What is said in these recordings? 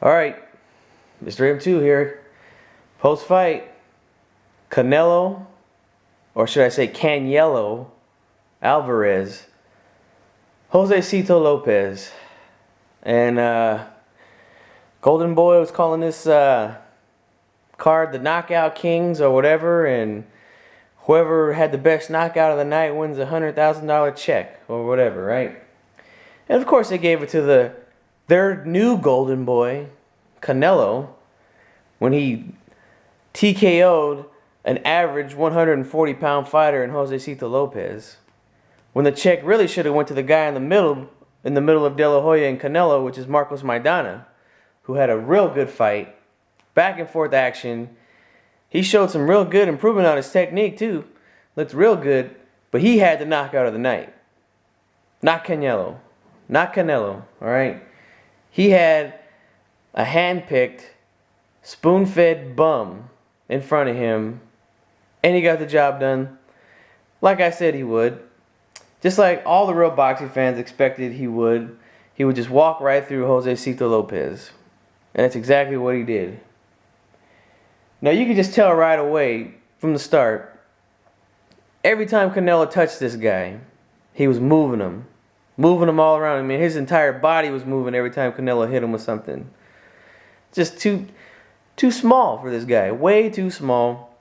All right, Mr. M2 here. Post-fight, Canelo, or should I say Canelo, Alvarez, Josesito Lopez, and Golden Boy was calling this card the Knockout Kings or whatever, and whoever had the best knockout of the night wins a $100,000 check or whatever, right? And of course they gave it to their new Golden Boy, Canelo, when he TKO'd an average 140-pound fighter in Josesito Lopez. When the check really should have went to the guy in the middle of De La Hoya and Canelo, which is Marcos Maidana, who had a real good fight, back and forth action. He showed some real good improvement on his technique too. Looked real good, but he had the knockout of the night. Not Canelo. Not Canelo, all right? He had a hand-picked, spoon-fed bum in front of him, and he got the job done like I said he would. Just like all the real boxing fans expected he would. He would just walk right through Josesito Lopez. And that's exactly what he did. Now you can just tell right away from the start, every time Canelo touched this guy, he was moving him. Moving him all around. I mean, his entire body was moving every time Canelo hit him with something. Just too small for this guy. Way too small.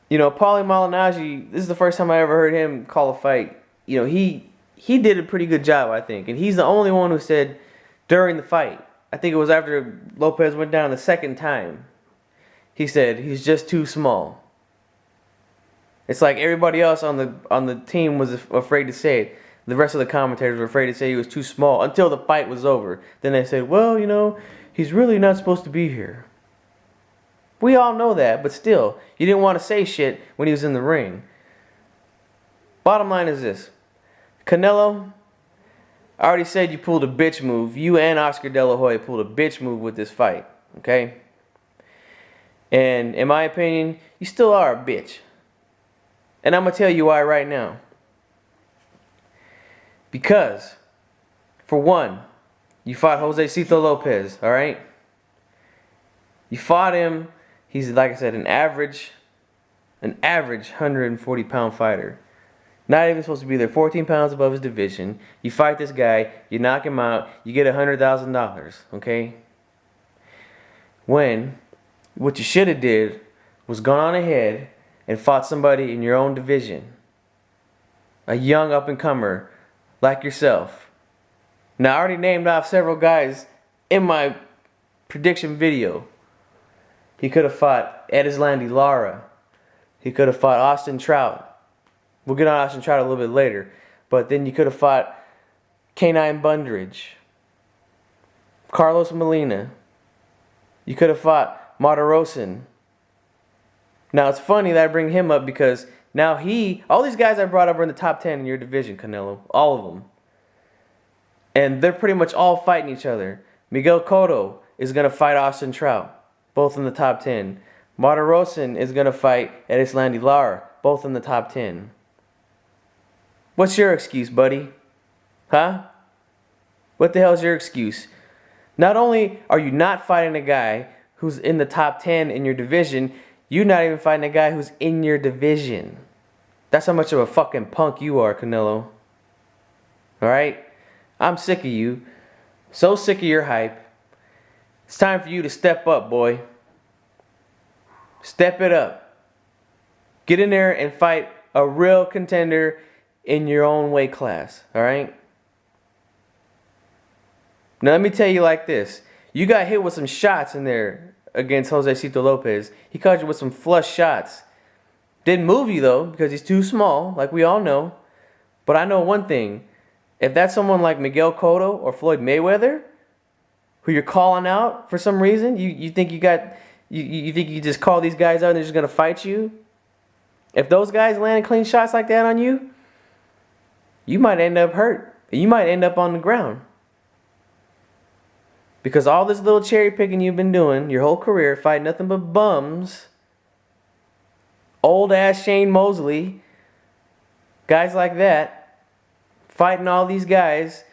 You know, Paulie Malignaggi, this is the first time I ever heard him call a fight. You know, he did a pretty good job, I think. And he's the only one who said during the fight, I think it was after Lopez went down the second time, he said he's just too small. It's like everybody else on the team was afraid to say it. The rest of the commentators were afraid to say he was too small until the fight was over. Then they said, well, you know, he's really not supposed to be here. We all know that, but still, you didn't want to say shit when he was in the ring. Bottom line is this. Canelo, I already said you pulled a bitch move. You and Oscar De La Hoya pulled a bitch move with this fight, okay? And in my opinion, you still are a bitch. And I'm going to tell you why right now. Because, for one, you fought Josesito Lopez, all right? You fought him. He's, like I said, an average 140-pound fighter. Not even supposed to be there, 14 pounds above his division. You fight this guy, you knock him out, you get $100,000, okay? When what you should have did was gone on ahead and fought somebody in your own division. A young up-and-comer like yourself. Now, I already named off several guys in my prediction video. He could have fought Erislandy Lara. He could have fought Austin Trout. We'll get on Austin Trout a little bit later. But then you could have fought Canine Bundridge. Carlos Molina. You could have fought Martirosyan. Now, it's funny that I bring him up because now all these guys I brought up are in the top 10 in your division, Canelo. All of them. And they're pretty much all fighting each other. Miguel Cotto is going to fight Austin Trout. Both in the top 10. Martirosyan is going to fight Erislandy Lara. Both in the top 10. What's your excuse, buddy? Huh? What the hell is your excuse? Not only are you not fighting a guy who's in the top 10 in your division, you're not even fighting a guy who's in your division. That's how much of a fucking punk you are, Canelo. Alright? I'm sick of you. So sick of your hype. It's time for you to step up, boy. Step it up. Get in there and fight a real contender in your own weight class, alright? Now let me tell you like this. You got hit with some shots in there against Josesito Lopez. He caught you with some flush shots. Didn't move you though, because he's too small, like we all know. But I know one thing. If that's someone like Miguel Cotto or Floyd Mayweather, who you're calling out for some reason, you think you think you just call these guys out and they're just gonna fight you? If those guys land clean shots like that on you, you might end up hurt. You might end up on the ground. Because all this little cherry picking you've been doing your whole career, fighting nothing but bums, old ass Shane Mosley, guys like that, fighting all these guys,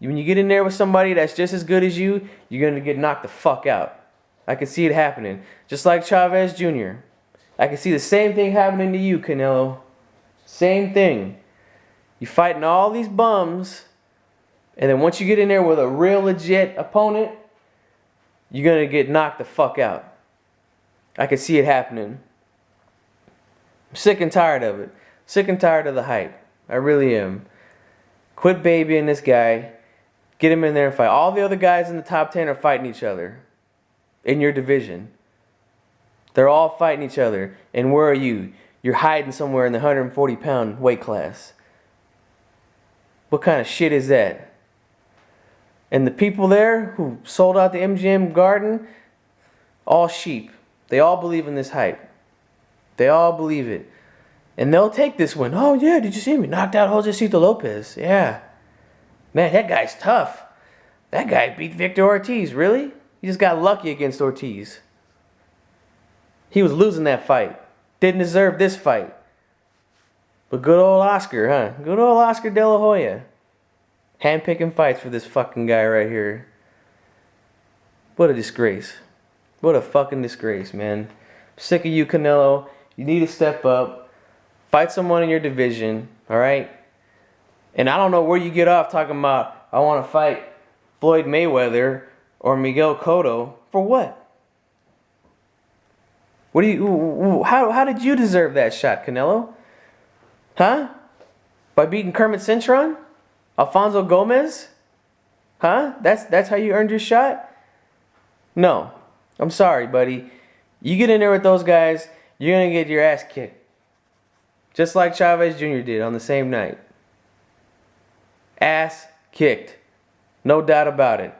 When you get in there with somebody that's just as good as you, you're going to get knocked the fuck out. I can see it happening. Just like Chavez Jr. I can see the same thing happening to you, Canelo. Same thing. You're fighting all these bums, and then once you get in there with a real legit opponent, you're going to get knocked the fuck out. I can see it happening. I'm sick and tired of it. Sick and tired of the hype. I really am. Quit babying this guy. Get him in there and fight. All the other guys in the top 10 are fighting each other in your division. They're all fighting each other. And where are you? You're hiding somewhere in the 140-pound weight class. What kind of shit is that? And the people there who sold out the MGM Garden, all sheep. They all believe in this hype. They all believe it. And they'll take this one. Oh, yeah, did you see me? Knocked out Josesito Lopez. Yeah. Man, that guy's tough. That guy beat Victor Ortiz. Really? He just got lucky against Ortiz. He was losing that fight. Didn't deserve this fight. But good old Oscar, huh? Good old Oscar De La Hoya. Handpicking fights for this fucking guy right here. What a disgrace. What a fucking disgrace, man. I'm sick of you, Canelo. You need to step up. Fight someone in your division, alright? And I don't know where you get off talking about, I want to fight Floyd Mayweather or Miguel Cotto. For what? What do you? How did you deserve that shot, Canelo? Huh? By beating Kermit Cintron? Alfonso Gomez? Huh? That's how you earned your shot? No. I'm sorry, buddy. You get in there with those guys, you're going to get your ass kicked. Just like Chavez Jr. did on the same night. Ass kicked. No doubt about it.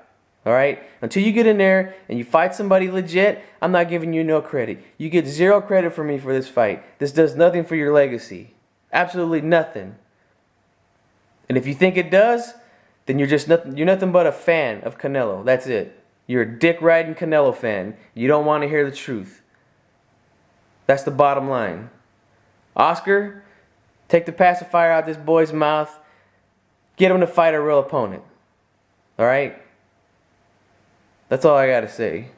Alright? Until you get in there and you fight somebody legit, I'm not giving you no credit. You get zero credit from me for this fight. This does nothing for your legacy. Absolutely nothing. And if you think it does, then you're nothing but a fan of Canelo. That's it. You're a dick-riding Canelo fan. You don't want to hear the truth. That's the bottom line. Oscar, take the pacifier out this boy's mouth. Get him to fight a real opponent. Alright? That's all I gotta say.